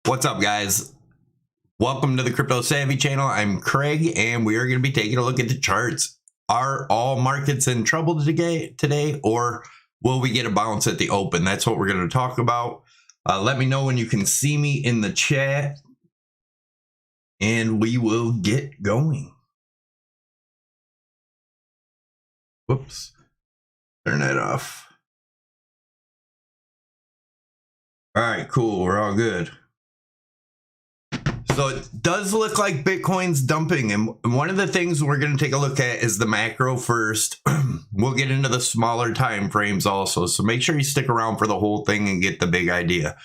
What's up, guys? Welcome to the Crypto Savvy channel. I'm Craig, and we are going to be taking a look at the charts. Are all markets in trouble today, or will we get a bounce at the open? That's what we're going to talk about. Let me know when you can see me in the chat, and we will get going. Whoops. Turn that off. All right, cool. We're all good. So it does look like Bitcoin's dumping, and one of the things we're going to take a look at is the macro first. We'll get into the smaller time frames also, so make sure you stick around for the whole thing and get the big idea.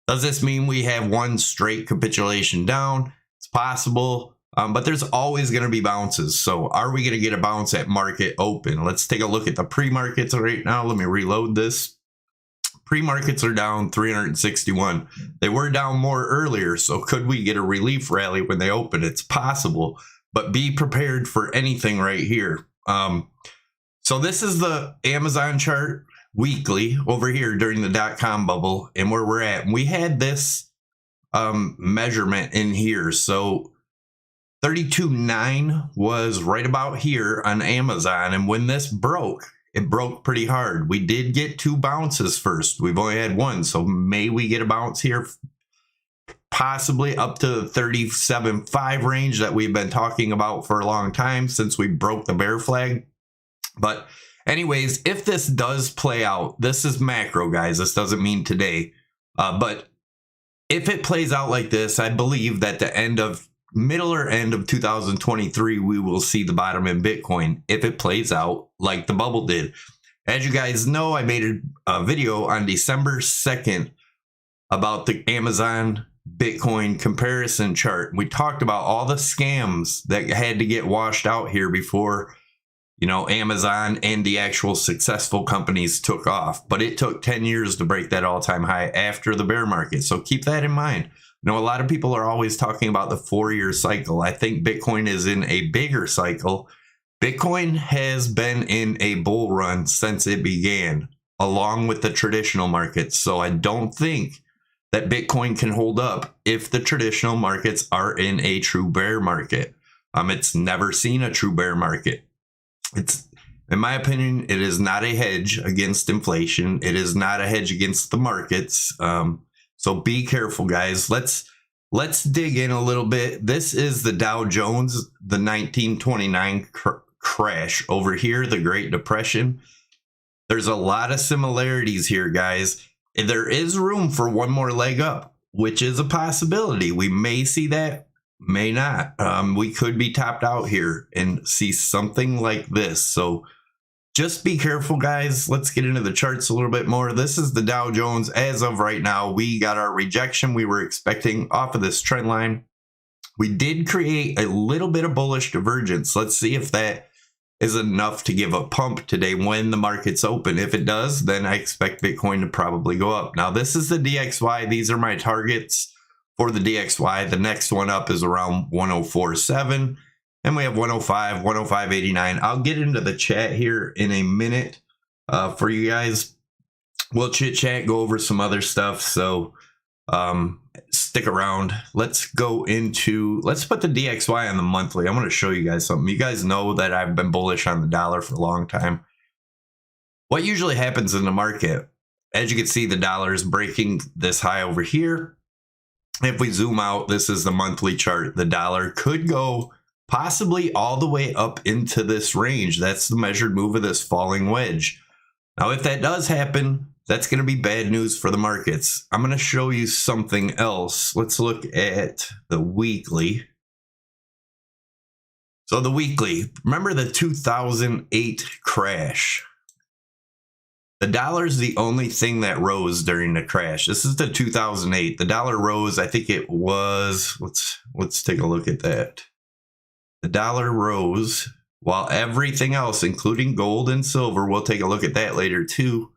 Does this mean we have one straight capitulation down? It's possible, but there's always going to be bounces. So are we going to get a bounce at market open? Let's take a look at the pre-markets right now. Let me reload this. Pre-markets are down 361. They were down more earlier, so could we get a relief rally when they open? It's possible, but be prepared for anything right here. So this is the Amazon chart weekly over here during the dot-com bubble and where we're at. We had this measurement in here. So 32.9 was right about here on Amazon, and when this broke, it broke pretty hard. We did get two bounces first. We've only had one, so may we get a bounce here, possibly up to the 37.5 range that we've been talking about for a long time since we broke the bear flag. But anyways, if this does play out, this is macro, guys. This doesn't mean today. But if it plays out like this, I believe that the middle or end of 2023, we will see the bottom in Bitcoin if it plays out like the bubble did. As you guys know, I made a video on December 2nd about the Amazon Bitcoin comparison chart. We talked about all the scams that had to get washed out here before, you know, Amazon and the actual successful companies took off. But it took 10 years to break that all-time high after the bear market. So keep that in mind. You know, a lot of people are always talking about the 4-year cycle. I think Bitcoin is in a bigger cycle. Bitcoin has been in a bull run since it began, along with the traditional markets. So I don't think that Bitcoin can hold up if the traditional markets are in a true bear market. It's never seen a true bear market. It's, in my opinion, it is not a hedge against inflation. It is not a hedge against the markets. So be careful, guys. Let's dig in a little bit. This is the Dow Jones, the 1929 crash over here, the Great Depression. There's a lot of similarities here, guys. There is room for one more leg up, which is a possibility. We may see that, may not. We could be topped out here and see something like this. So just be careful, guys. Let's get into the charts a little bit more. This is the Dow Jones. As of right now, we got our rejection we were expecting off of this trend line. We did create a little bit of bullish divergence. Let's see if that is enough to give a pump today when the market's open. If it does, then I expect Bitcoin to probably go up. Now, this is the DXY. These are my targets for the DXY. The next one up is around 104.7. And we have 105, 105.89. I'll get into the chat here in a minute for you guys. We'll chit chat, go over some other stuff. So stick around. Let's put the DXY on the monthly. I'm going to show you guys something. You guys know that I've been bullish on the dollar for a long time. What usually happens in the market, as you can see, the dollar is breaking this high over here. If we zoom out, this is the monthly chart. The dollar could go possibly all the way up into this range. That's the measured move of this falling wedge. Now, if that does happen, that's going to be bad news for the markets. I'm going to show you something else. Let's look at the weekly. So the weekly, remember the 2008 crash. The dollar is the only thing that rose during the crash. This is the 2008. The dollar rose, I think it was, let's take a look at that. The dollar rose while everything else, including gold and silver, we'll take a look at that later too.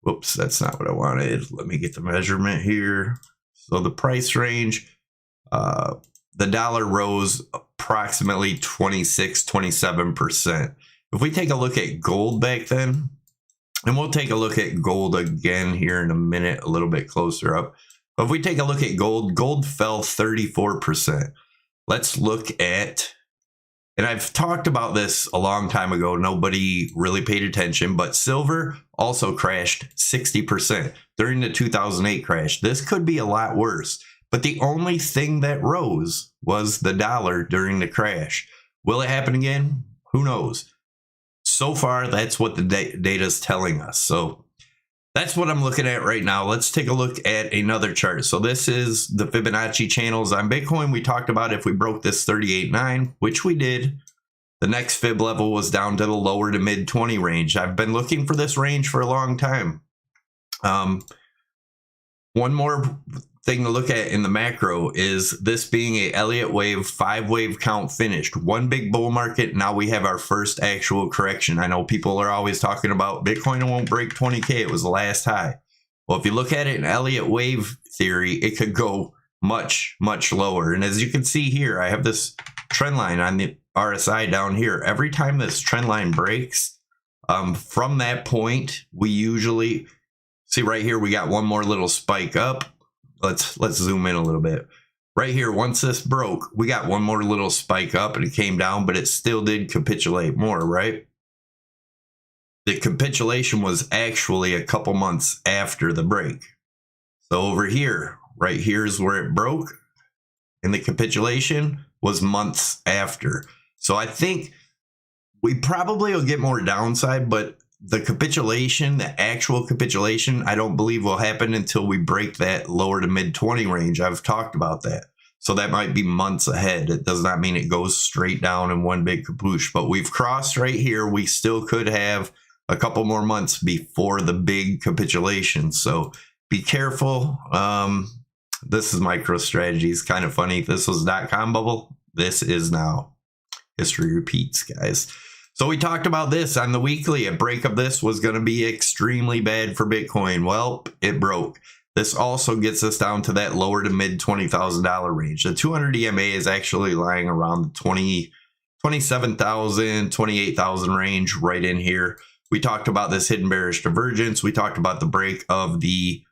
Whoops, that's not what I wanted. Let me get the measurement here. So the price range, the dollar rose approximately 26-27%. If we take a look at gold back then, and we'll take a look at gold again here in a minute, a little bit closer up. If we take a look at gold, gold fell 34%. Let's look at, and I've talked about this a long time ago. Nobody really paid attention, but silver also crashed 60% during the 2008 crash. This could be a lot worse, but the only thing that rose was the dollar during the crash. Will it happen again? Who knows? So far, that's what the data is telling us. So that's what I'm looking at right now. Let's take a look at another chart. So this is the Fibonacci channels on Bitcoin. We talked about if we broke this 38.9, which we did, the next fib level was down to the lower to mid 20 range. I've been looking for this range for a long time. One more thing to look at in the macro is this being a Elliott wave 5-wave count finished. One big bull market. Now we have our first actual correction. I know people are always talking about Bitcoin won't break 20K. It was the last high. Well, if you look at it in Elliott wave theory, it could go much, much lower. And as you can see here, I have this trend line on the RSI down here. Every time this trend line breaks, from that point, we usually see right here, we got one more little spike up. Let's zoom in a little bit. Right here, once this broke, we got one more little spike up and it came down, but it still did capitulate more, right? The capitulation was actually a couple months after the break. So over here, right here is where it broke, and the capitulation was months after. So I think we probably will get more downside, but the capitulation, the actual capitulation, I don't believe will happen until we break that lower to mid 20 range. I've talked about that. So that might be months ahead. It does not mean it goes straight down in one big kapoosh, but we've crossed right here. We still could have a couple more months before the big capitulation. So be careful. This is MicroStrategy. It's kind of funny. This was .com bubble. This is now. History repeats, guys. So we talked about this on the weekly. A break of this was going to be extremely bad for Bitcoin. Well, it broke. This also gets us down to that lower to mid $20,000 range. The 200 EMA is actually lying around the 27,000, 28,000 range right in here. We talked about this hidden bearish divergence. We talked about the break of the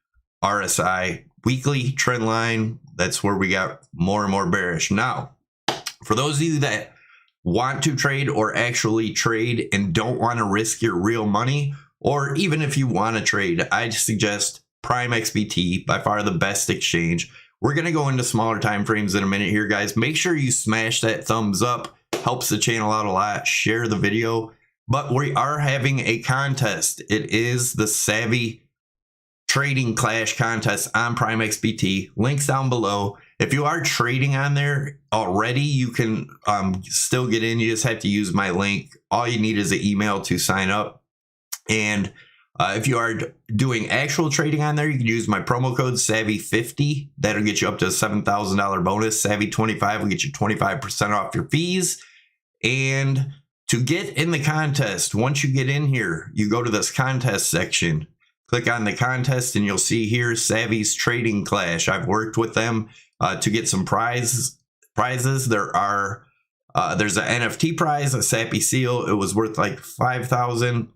RSI weekly trend line. That's where we got more and more bearish. Now, for those of you that want to trade or actually trade and don't want to risk your real money, or even if you want to trade, I suggest Prime XBT, by far the best exchange. We're going to go into smaller time frames in a minute here, guys. Make sure you smash that thumbs up. Helps the channel out a lot. Share the video. But we are having a contest. It is the Savvy Trading Clash contest on Prime XBT. Links down below. If you are trading on there already, you can still get in. You just have to use my link. All you need is an email to sign up. And if you are doing actual trading on there, you can use my promo code SAVVY50. That'll get you up to a $7,000 bonus. SAVVY25 will get you 25% off your fees. And to get in the contest, once you get in here, you go to this contest section. Click on the contest and you'll see here Savvy's Trading Clash. I've worked with them to get some prizes. There's an NFT prize, a Sappy Seal. It was worth like $5,000.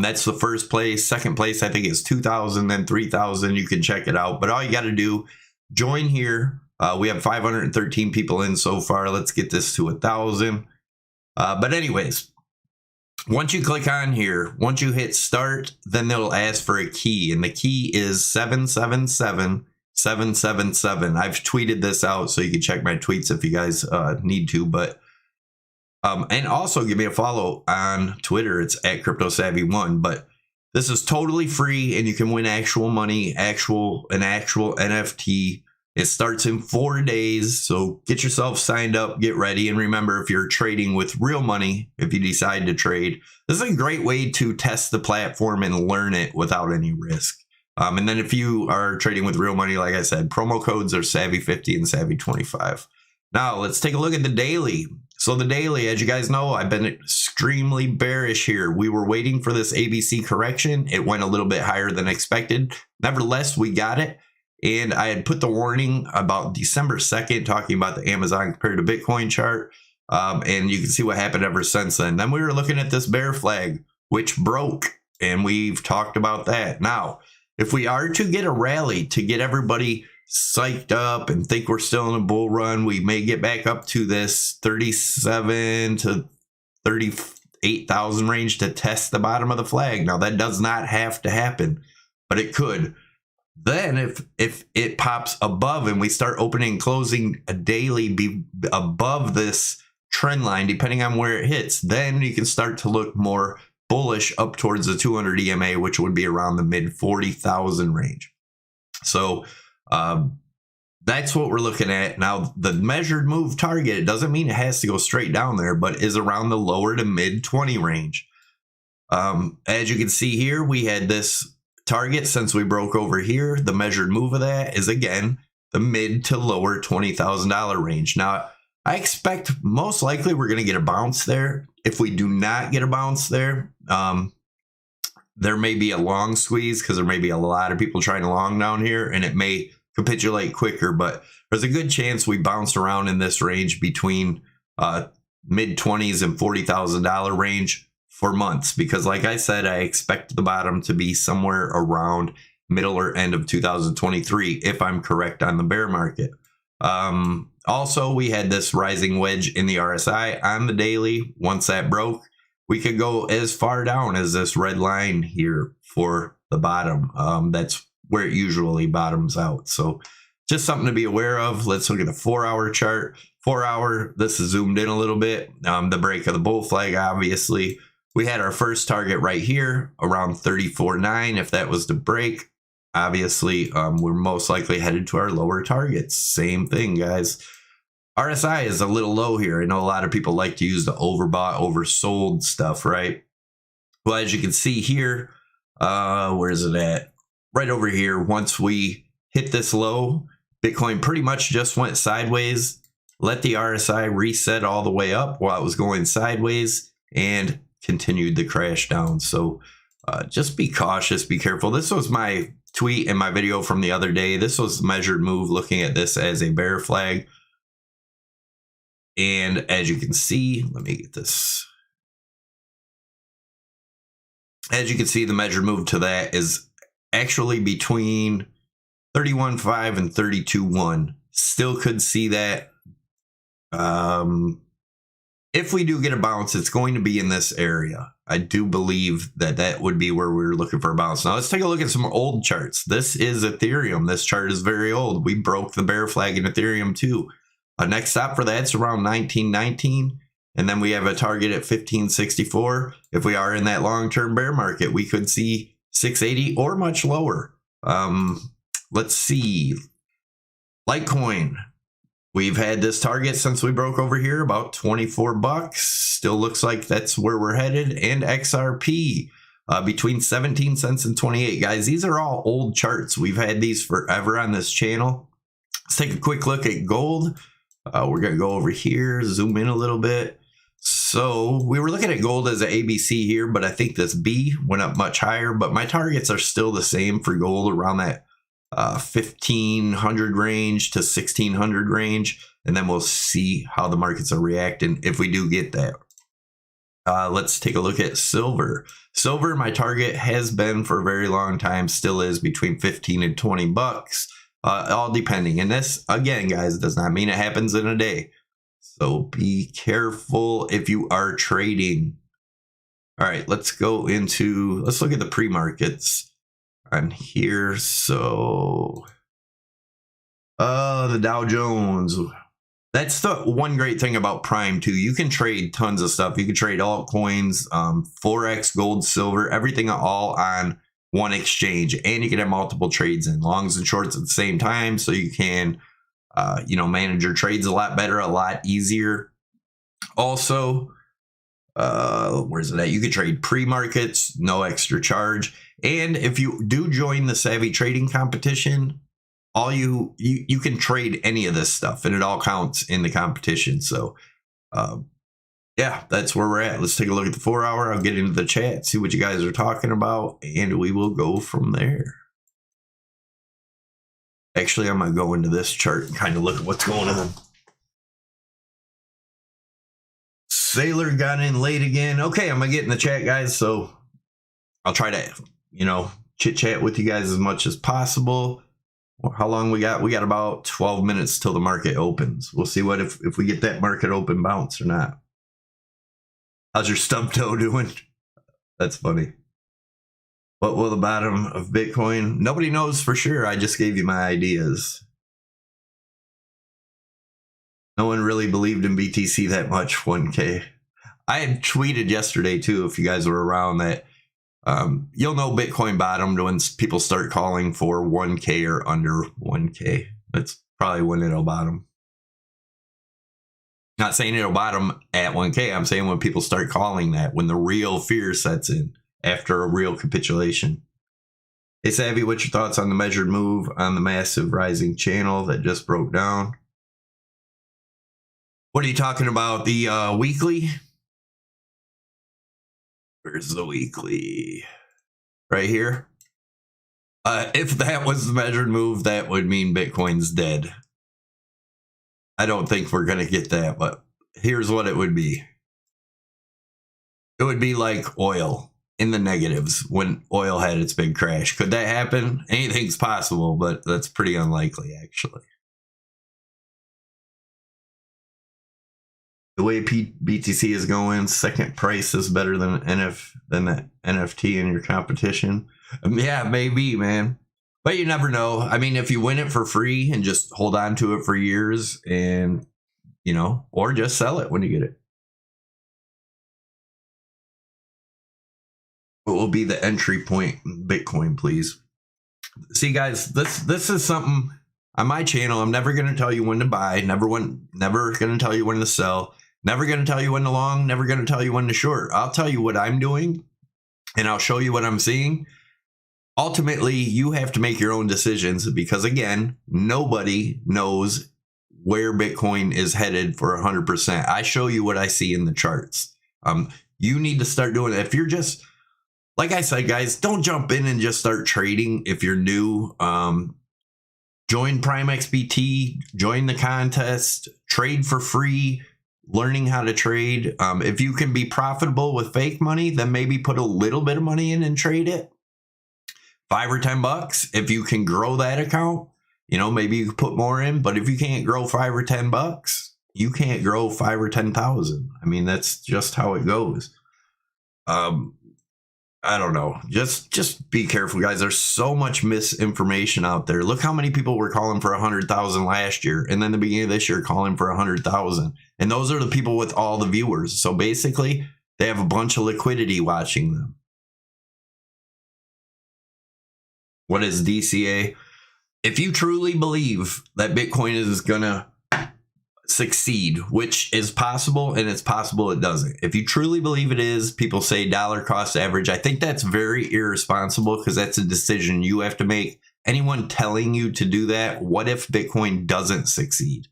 That's the first place. Second place, I think, is $2,000, then $3,000. You can check it out. But all you got to do, join here. We have 513 people in so far. Let's get this to 1,000. But anyways, once you click on here, once you hit start, then they'll ask for a key. And the key is 777777. I've tweeted this out, so you can check my tweets if you guys need to. But and also give me a follow on Twitter. It's at CryptoSavvy1. But this is totally free, and you can win actual money, an actual NFT. It starts in 4 days, so get yourself signed up, get ready. And remember, if you're trading with real money, if you decide to trade, this is a great way to test the platform and learn it without any risk. And then if you are trading with real money, like I said, promo codes are SAVVY50 and SAVVY25. Now, let's take a look at the daily. So the daily, as you guys know, I've been extremely bearish here. We were waiting for this ABC correction. It went a little bit higher than expected. Nevertheless, we got it. And I had put the warning about December 2nd, talking about the Amazon compared to Bitcoin chart. And you can see what happened ever since then. Then we were looking at this bear flag, which broke. And we've talked about that. Now, if we are to get a rally to get everybody psyched up and think we're still in a bull run, we may get back up to this 37 to 38,000 range to test the bottom of the flag. Now, that does not have to happen, but it could. Then if it pops above and we start opening and closing a daily be above this trend line, depending on where it hits, then you can start to look more bullish up towards the 200 EMA, which would be around the mid 40,000 range. So that's what we're looking at. Now, the measured move target, it doesn't mean it has to go straight down there, but is around the lower to mid 20 range. As you can see here, we had this target since we broke over here. The measured move of that is, again, the mid to lower $20,000 range. Now, I expect most likely we're going to get a bounce there. If we do not get a bounce there, there may be a long squeeze because there may be a lot of people trying to long down here, and it may capitulate quicker. But there's a good chance we bounce around in this range between mid 20s and $40,000 range for months, because like I said, I expect the bottom to be somewhere around middle or end of 2023 if I'm correct on the bear market. Also, we had this rising wedge in the RSI on the daily. Once that broke, we could go as far down as this red line here for the bottom. That's where it usually bottoms out. So just something to be aware of. Let's look at the 4-hour chart. 4-hour, this is zoomed in a little bit. The break of the bull flag, obviously. We had our first target right here around 34.9. If that was to break, obviously, we're most likely headed to our lower targets. Same thing, guys. RSI is a little low here. I know a lot of people like to use the overbought, oversold stuff, right? Well, as you can see here, where is it at? Right over here. Once we hit this low, Bitcoin pretty much just went sideways, let the RSI reset all the way up while it was going sideways, and continued the crash down. So just be cautious, be careful. This was my tweet in my video from the other day. This was measured move, looking at this as a bear flag. And as you can see, let me get this. As you can see, the measured move to that is actually between 31.5 and 32.1. Still could see that. If we do get a bounce, it's going to be in this area. I do believe that that would be where we're looking for a bounce. Now, let's take a look at some old charts. This is Ethereum. This chart is very old. We broke the bear flag in Ethereum too. Next stop for that's around 1919. And then we have a target at 1564. If we are in that long-term bear market, we could see 680 or much lower. Let's see. Litecoin. We've had this target since we broke over here, about 24 bucks. Still looks like that's where we're headed. And XRP, between 17 cents and 28. Guys, these are all old charts. We've had these forever on this channel. Let's take a quick look at gold. We're going to go over here, zoom in a little bit. So we were looking at gold as an ABC here, but I think this B went up much higher. But my targets are still the same for gold, around that 1,500 range to 1,600 range, and then we'll see how the markets are reacting if we do get that. Let's take a look at silver. Silver, my target has been for a very long time, still is between 15 and 20 bucks, all depending. And this, again, guys, does not mean it happens in a day. So be careful if you are trading. All right, let's look at the pre-markets on here. So the Dow Jones, that's the one great thing about Prime too. You can trade tons of stuff. You can trade altcoins, forex, gold, silver, everything all on one exchange, and you can have multiple trades in, longs and shorts at the same time. So you can manage your trades a lot better, a lot easier. Also, where's it at? You can trade pre-markets, no extra charge. And if you do join the Savvy Trading competition, you can trade any of this stuff, and it all counts in the competition. So, yeah, that's where we're at. Let's take a look at the 4-hour. I'll get into the chat, see what you guys are talking about, and we will go from there. Actually, I'm going to go into this chart and kind of look at what's going on. Sailor got in late again. Okay, I'm going to get in the chat, guys. So I'll try to, chit chat with you guys as much as possible. How long we got? We got about 12 minutes till the market opens. We'll see what if we get that market open bounce or not. How's your stub toe doing? That's funny. What will the bottom of Bitcoin? Nobody knows for sure. I just gave you my ideas. No one really believed in BTC that much, 1K. I had tweeted yesterday too, if you guys were around, that you'll know Bitcoin bottomed when people start calling for 1K or under 1K. That's probably when it'll bottom. Not saying it'll bottom at 1K. I'm saying when people start calling that, when the real fear sets in after a real capitulation. Hey, Savvy, what's your thoughts on the measured move on the massive rising channel that just broke down? What are you talking about? The weekly? Where's the weekly? Right here. If that was the measured move, that would mean Bitcoin's dead. I don't think we're going to get that, but here's what it would be. It would be like oil in the negatives when oil had its big crash. Could that happen? Anything's possible, but that's pretty unlikely, actually. The way BTC is going, second price is better than the NFT in your competition. Yeah, maybe, man. But you never know. I mean, if you win it for free and just hold on to it for years and, you know, or just sell it when you get it. What will be the entry point in Bitcoin, please? See, guys, this is something on my channel. I'm never going to tell you when to buy. Never going to tell you when to sell. Never going to tell you when to long, never going to tell you when to short. I'll tell you what I'm doing, and I'll show you what I'm seeing. Ultimately, you have to make your own decisions because, again, nobody knows where Bitcoin is headed for 100%. I show you what I see in the charts. You need to start doing it. If you're just, like I said, guys, don't jump in and just start trading if you're new. Join Prime XBT, join the contest, trade for free. Learning how to trade. If you can be profitable with fake money, then maybe put a little bit of money in and trade it. $5 or $10. If you can grow that account, you know, maybe you can put more in. But if you can't grow $5 or $10, you can't grow 5 or 10,000. I mean, that's just how it goes. I don't know. Just be careful, guys. There's so much misinformation out there. Look how many people were calling for 100,000 last year, and then the beginning of this year calling for 100,000. And those are the people with all the viewers. So basically, they have a bunch of liquidity watching them. What is DCA? If you truly believe that Bitcoin is gonna succeed, which is possible, and it's possible it doesn't. If you truly believe it is, people say dollar cost average. I think that's very irresponsible because that's a decision you have to make. Anyone telling you to do that, what if Bitcoin doesn't succeed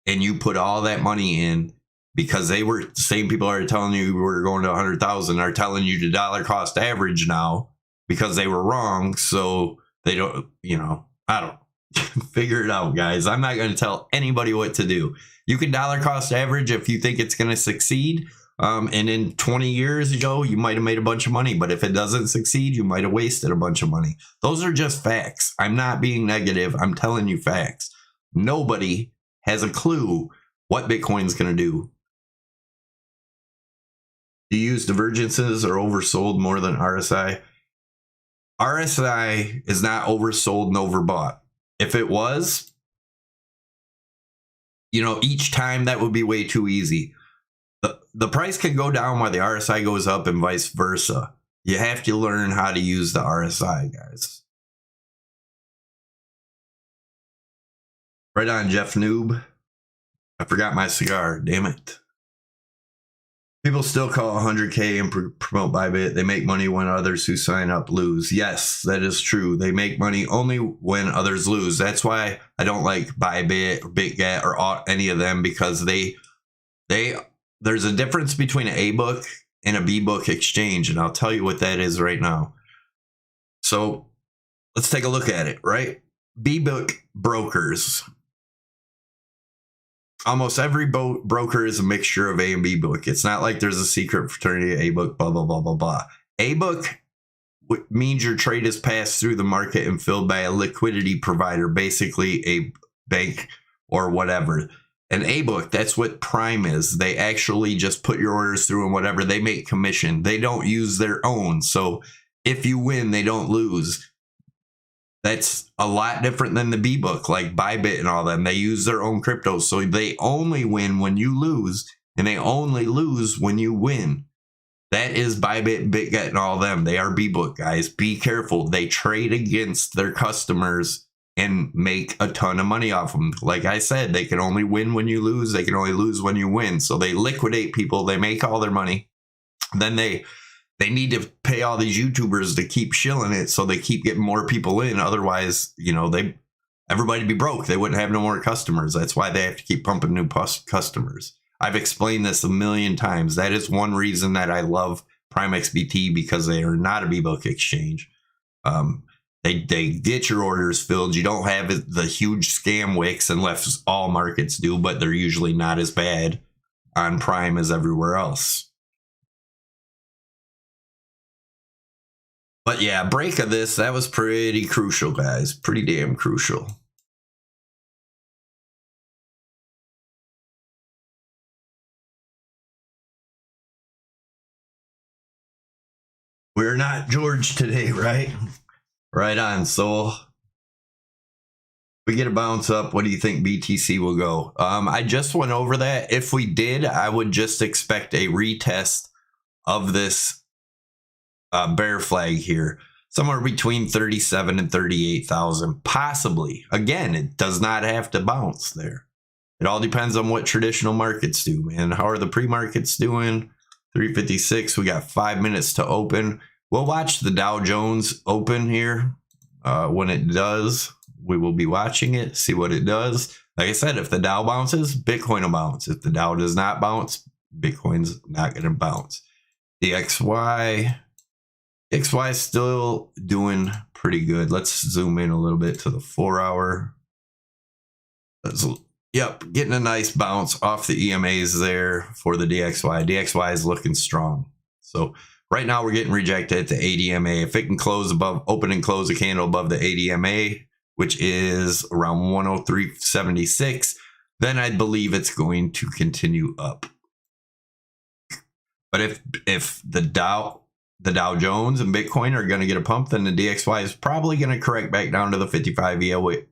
and you put all that money in because they were the same people are telling you we're going to 100,000 are telling you to dollar cost average now because they were wrong. So they don't, you know, I don't figure it out, guys. I'm not going to tell anybody what to do. You can dollar cost average if you think it's going to succeed. And in 20 years ago, you might have made a bunch of money. But if it doesn't succeed, you might have wasted a bunch of money. Those are just facts. I'm not being negative. I'm telling you facts. Nobody has a clue what Bitcoin's going to do. Do you use divergences or oversold more than RSI? RSI is not oversold and overbought. If it was, you know, each time that would be way too easy. The price can go down while the RSI goes up and vice versa. You have to learn how to use the RSI, guys. Right on, Jeff Noob. I forgot my cigar. Damn it. People still call 100K and promote Bybit. They make money when others who sign up lose. Yes, that is true. They make money only when others lose. That's why I don't like Bybit or BitGet or any of them, because there's a difference between an A book and a B book exchange, and I'll tell you what that is right now. So let's take a look at it, right? B book brokers. Almost every broker is a mixture of A and B book. It's not like there's a secret fraternity, A book, blah, blah, blah, blah, blah. A book means your trade is passed through the market and filled by a liquidity provider, basically a bank or whatever. An A-book, that's what Prime is. They actually just put your orders through and whatever. They make commission. They don't use their own. So if you win, they don't lose. That's a lot different than the B-book, like Bybit and all them. They use their own crypto. So they only win when you lose, and they only lose when you win. That is Bybit, BitGet, and all them. They are B-book, guys. Be careful. They trade against their customers and make a ton of money off them. Like I said, they can only win when you lose. They can only lose when you win. So they liquidate people. They make all their money. Then they need to pay all these YouTubers to keep shilling it, so they keep getting more people in. Otherwise, you know, everybody'd be broke. They wouldn't have no more customers. That's why they have to keep pumping new customers. I've explained this a million times. That is one reason that I love Prime XBT, because they are not a B-book exchange. They get your orders filled. You don't have the huge scam wicks, unless all markets do, but they're usually not as bad on Prime as everywhere else. But yeah, break of this, that was pretty crucial, guys. Pretty damn crucial. We're not George today, right? Right on. So we get a bounce up. What do you think BTC will go? I just went over that. If we did, I would just expect a retest of this bear flag here, somewhere between 37 and 38,000, possibly. Again, it does not have to bounce there. It all depends on what traditional markets do, man. How are the pre-markets doing? 356. We got 5 minutes to open. We'll watch the Dow Jones open here. When it does, we will be watching it, see what it does. Like I said, if the Dow bounces, Bitcoin will bounce. If the Dow does not bounce, Bitcoin's not going to bounce. The XY is still doing pretty good. Let's zoom in a little bit to the 4 hour. Yep, getting a nice bounce off the EMAs there for the DXY. DXY is looking strong. So right now we're getting rejected at the 80 MA. If it can close above, open and close a candle above the 80 MA, which is around 103.76, then I believe it's going to continue up. But if the Dow Jones and Bitcoin are going to get a pump, then the DXY is probably going to correct back down to the 55 EMA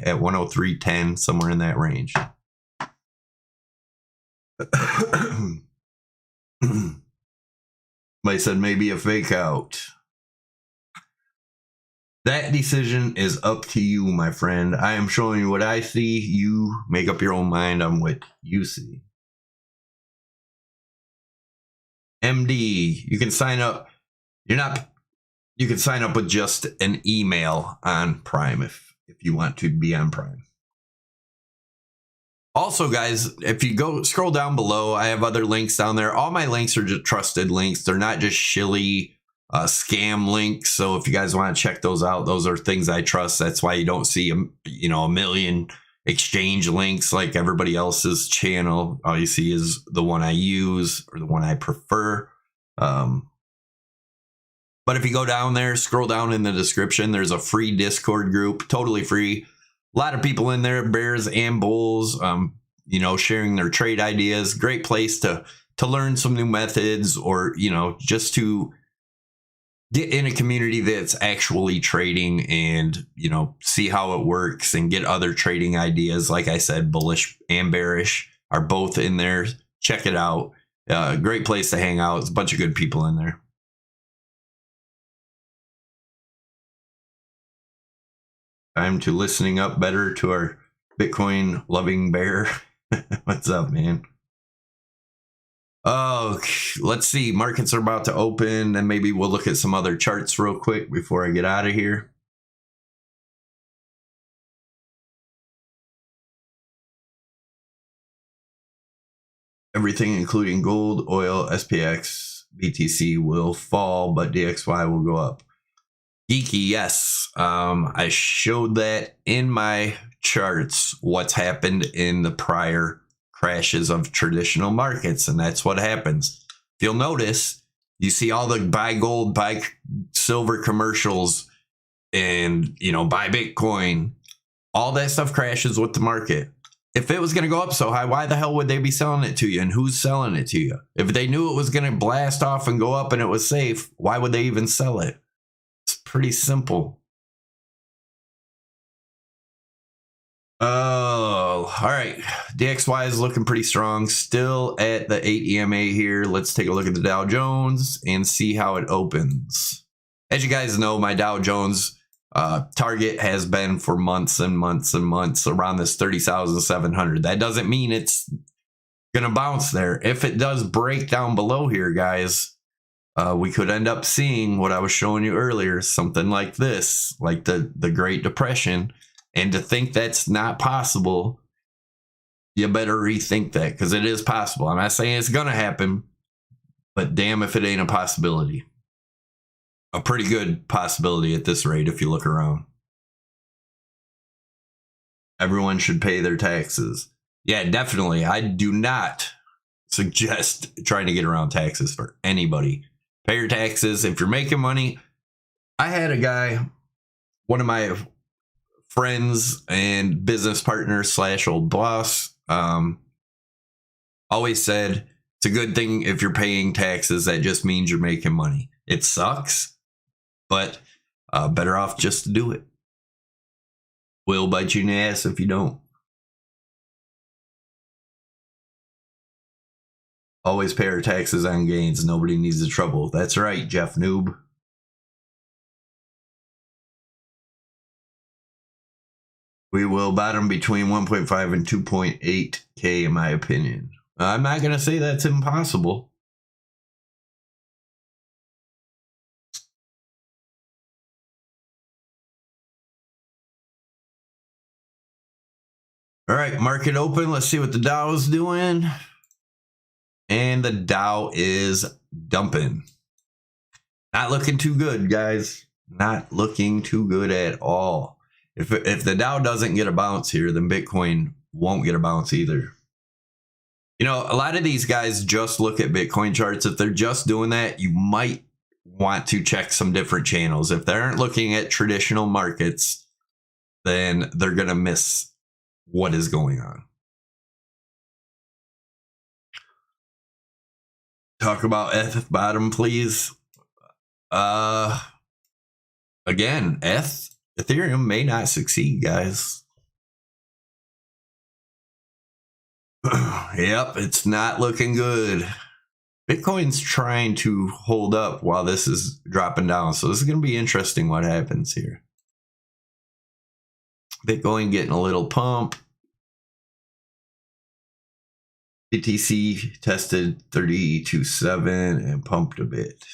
at 103.10, somewhere in that range. Somebody said maybe a fake out. That decision is up to you, my friend. I am showing you what I see. You make up your own mind on what you see. MD, you can sign up. You can sign up with just an email on Prime if you want to be on Prime. Also, guys, if you go scroll down below, I have other links down there. All my links are just trusted links. They're not just shilly scam links. So if you guys want to check those out, those are things I trust. That's why you don't see a million exchange links like everybody else's channel. All you see is the one I use or the one I prefer. But if you go down there, scroll down in the description, there's a free Discord group, totally free. A lot of people in there, bears and bulls, sharing their trade ideas. Great place to learn some new methods, or, just to get in a community that's actually trading and, see how it works and get other trading ideas. Like I said, bullish and bearish are both in there. Check it out. Great place to hang out. It's a bunch of good people in there. Time to listening up better to our Bitcoin loving bear. What's up, man? Oh, let's see. Markets are about to open, and maybe we'll look at some other charts real quick before I get out of here. Everything, including gold, oil, SPX, BTC will fall, but DXY will go up. Geeky, yes. I showed that in my charts, what's happened in the prior crashes of traditional markets, and that's what happens. If you'll notice, You see all the buy gold, buy silver commercials and, you know, buy Bitcoin. All that stuff crashes with the market. If it was going to go up so high, why the hell would they be selling it to you? And who's selling it to you? If they knew it was going to blast off and go up and it was safe, why would they even sell it? It's pretty simple. Oh, all right. DXY is looking pretty strong. Still at the 8 EMA here. Let's take a look at the Dow Jones and see how it opens. As you guys know, my Dow Jones target has been for months and months and months around this 30,700. That doesn't mean it's going to bounce there. If it does break down below here, guys, we could end up seeing what I was showing you earlier, something like this, like the Great Depression. And to think that's not possible, you better rethink that, because it is possible. I'm not saying it's going to happen, but damn if it ain't a possibility. A pretty good possibility at this rate if you look around. Everyone should pay their taxes. Yeah, definitely. I do not suggest trying to get around taxes for anybody. Pay your taxes. If you're making money, I had a guy, one of my friends and business partners / old boss, always said it's a good thing if you're paying taxes. That just means you're making money. It sucks, but better off just to do it. Will bite you in the ass if you don't. Always pay our taxes on gains. Nobody needs the trouble. That's right, Jeff Noob. We will bottom between 1.5 and 2.8K, in my opinion. I'm not going to say that's impossible. All right, market open. Let's see what the Dow is doing. And the Dow is dumping. Not looking too good, guys. Not looking too good at all. If the Dow doesn't get a bounce here, then Bitcoin won't get a bounce either. You know, a lot of these guys just look at Bitcoin charts. If they're just doing that, you might want to check some different channels. If they aren't looking at traditional markets, then they're going to miss what is going on. Talk about ETH bottom, please. Again, Ethereum may not succeed, guys. Yep, it's not looking good. Bitcoin's trying to hold up while this is dropping down. So this is going to be interesting what happens here. Bitcoin getting a little pump. BTC tested 32.7 and pumped a bit.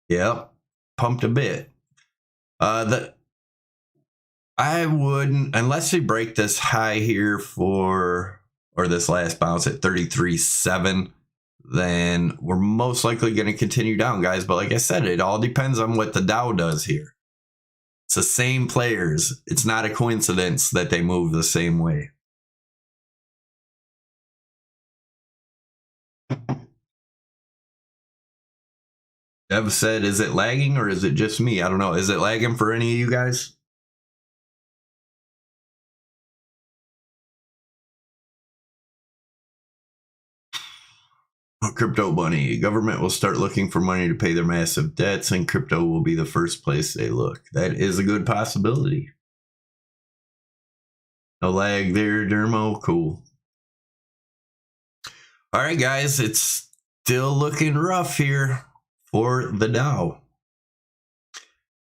Yep, pumped a bit. I wouldn't, unless we break this high here or this last bounce at 33.7, then we're most likely going to continue down, guys. But like I said, it all depends on what the Dow does here. It's the same players. It's not a coincidence that they move the same way. Dev said, is it lagging or is it just me? I don't know. Is it lagging for any of you guys? Crypto money. Government will start looking for money to pay their massive debts, and crypto will be the first place they look. That is a good possibility. No lag there, Dermo. Cool. All right, guys. It's still looking rough here for the Dow.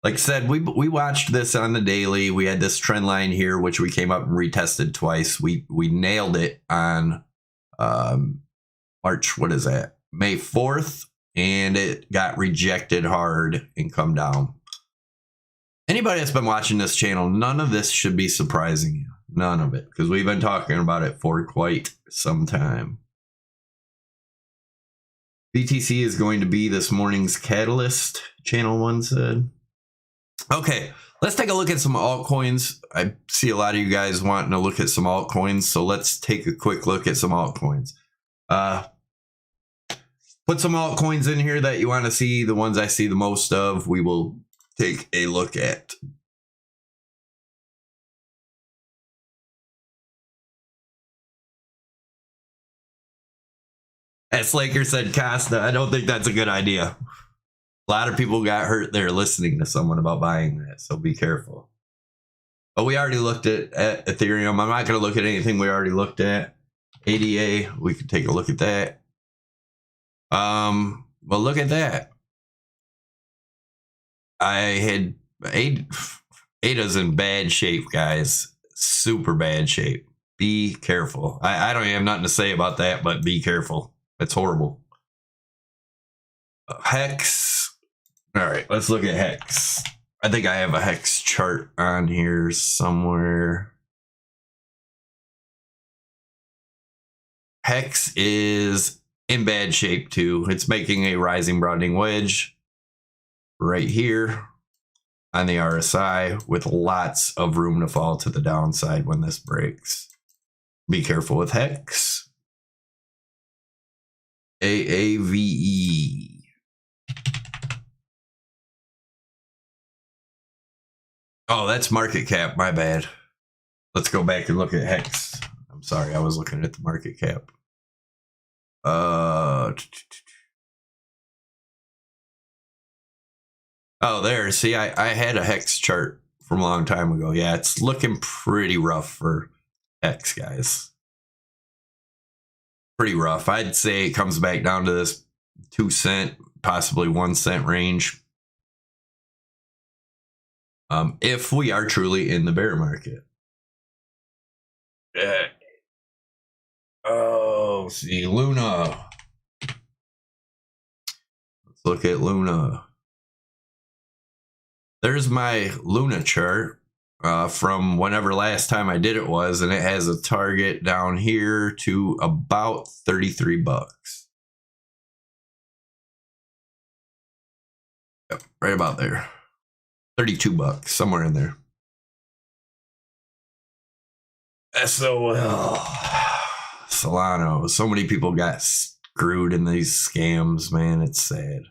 Like I said, we watched this on the daily. We had this trend line here, which we came up and retested twice. We nailed it on March, what is that? May 4th, and it got rejected hard and come down. Anybody that's been watching this channel, none of this should be surprising you. None of it, because we've been talking about it for quite some time. BTC is going to be this morning's catalyst, channel 1 said. Okay, let's take a look at some altcoins. I see a lot of you guys wanting to look at some altcoins, so let's take a quick look at some altcoins. Put some altcoins in here that you want to see. The ones I see the most of, we will take a look at. As Slaker said, Costa, I don't think that's a good idea. A lot of people got hurt there listening to someone about buying that, so be careful. But we already looked at Ethereum. I'm not going to look at anything we already looked at. ADA, we could take a look at that. Well, look at that. I had Ada's in bad shape, guys. Super bad shape. Be careful. I don't even have nothing to say about that, but be careful. It's horrible. Hex. All right, let's look at Hex. I think I have a Hex chart on here somewhere. Hex is in bad shape too. It's making a rising broadening wedge right here on the RSI with lots of room to fall to the downside when this breaks. Be careful with Hex. AAVE. Oh, that's market cap. My bad. Let's go back and look at Hex. I'm sorry, I was looking at the market cap. Oh, there. See, I had a Hex chart from a long time ago. Yeah, it's looking pretty rough for Hex, guys. Pretty rough. I'd say it comes back down to this 2 cent, possibly 1 cent range. If we are truly in the bear market. Oh, see, Luna. Let's look at Luna. There's my Luna chart from whenever last time I did it was, and it has a target down here to about 33 bucks. Yep, right about there. 32 bucks, somewhere in there. SOL. Solano. So many people got screwed in these scams, man. It's sad.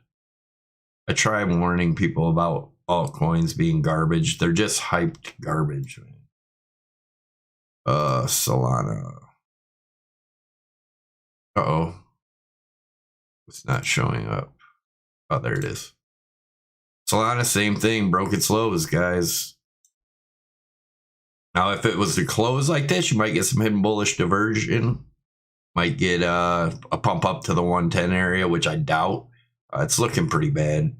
I try warning people about altcoins being garbage. They're just hyped garbage, man. Solana. Uh-oh. It's not showing up. Oh, there it is. Solana, same thing. Broke its lows, guys. Now, if it was to close like this, you might get some hidden bullish diversion. Might get a pump up to the 110 area, which I doubt. It's looking pretty bad.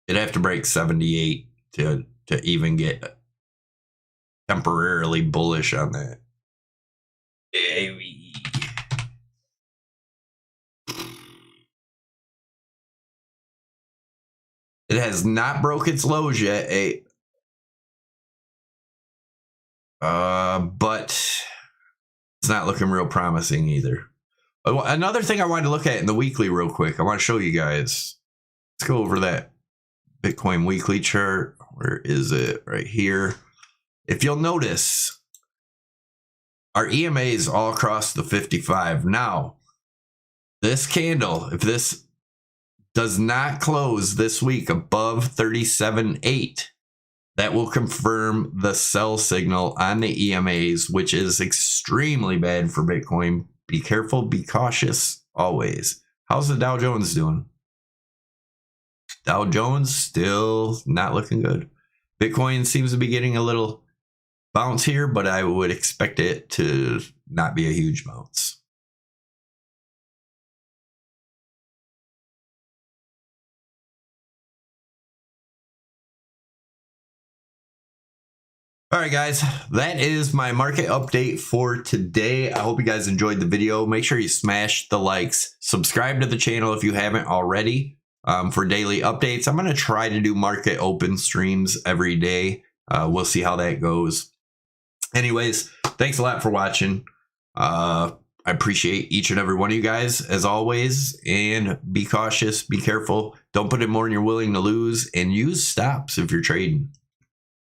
It'd have to break 78 to even get temporarily bullish on that. It has not broke its lows yet, but it's not looking real promising either. Another thing I wanted to look at in the weekly real quick. I want to show you guys. Let's go over that Bitcoin weekly chart. Where is it? Right here. If you'll notice, our EMA is all across the 55. Now, this candle, if this does not close this week above 37.8, that will confirm the sell signal on the EMAs, which is extremely bad for Bitcoin. Be careful, be cautious, always. How's the Dow Jones doing? Dow Jones still not looking good. Bitcoin seems to be getting a little bounce here, but I would expect it to not be a huge bounce. All right, guys, that is my market update for today. I hope you guys enjoyed the video. Make sure you smash the likes, subscribe to the channel if you haven't already for daily updates. I'm going to try to do market open streams every day. We'll see how that goes. Anyways, thanks a lot for watching. I appreciate each and every one of you guys, as always, and be cautious, be careful. Don't put in more than you're willing to lose, and use stops if you're trading.